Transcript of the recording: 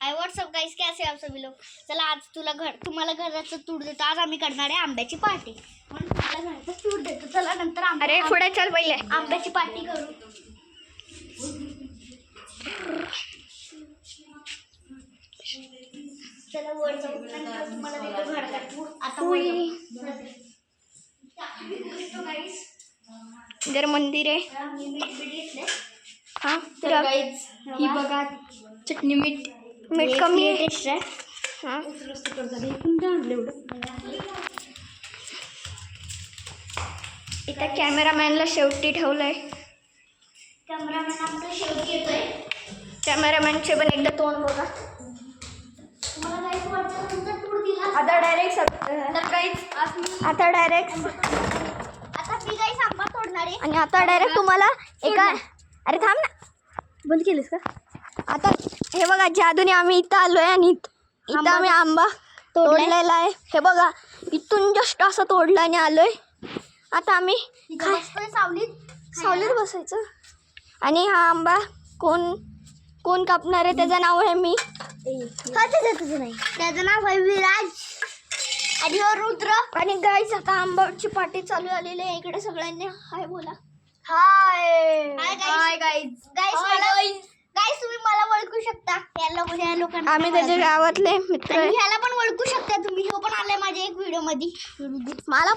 Hi what's up guys, कैसे आप सभी लोग। चला आज तुम्हाला घराचं तूड देतो। आज आम्ही करणार आहे आंब्याची पार्टी म्हणून तुम्हाला घराचं तूड देतो। चला नंतर अरे पुढे चल पहिले आंब्याची पार्टी करू। चला वर जाऊ, नंतर तुम्हाला देतो घराचं तूड। आता वर गाइस इधर मंदिर आहे। हाँ तर गाइस ही बघा चटणी मीठ कमी आहे। टेस्ट आहे। हाँ इथं कॅमेरामॅनला शेवटी ठेवलंय। कॅमेरामॅन आमचा शेवटी येतोय। कॅमेरामॅनचे पण एकदा तोंड बघा। मला गाइस वाटतं तुमचा तूड दिला। आता डायरेक्ट तर गाइस आता डायरेक्ट आता मी गाइस आंबा तोडणार आहे आणि आता डायरेक्ट तुम्हाला एका अरे थांब ना, बंद केलीस का? आता हे बघा जादूने आम्ही इथं आलोय आणि इथं आम्ही आंबा तोडलेला आहे। हे बघा इथून जस्ट असं तोडलं आणि आलोय। आता आम्ही सावलीत बसायचं आणि हा आंबा कोण कापणार आहे त्याचं नाव आहे मी। तुझं नाही, त्याचं नाव आहे विराज आणि रुद्र। आणि गाईज आता आंबाची पार्टी चालू झालेली आहे। इकडे सगळ्यांनी हाय बोला। हाय गाईज गाईज तुम्ही मला ओळखू शकता। या लोकांना आम्ही त्याच्या गावातले मित्र ह्याला पण ओळखू शकता तुम्ही। ह्यो पण आलाय माझ्या एक व्हिडिओ मध्ये। मला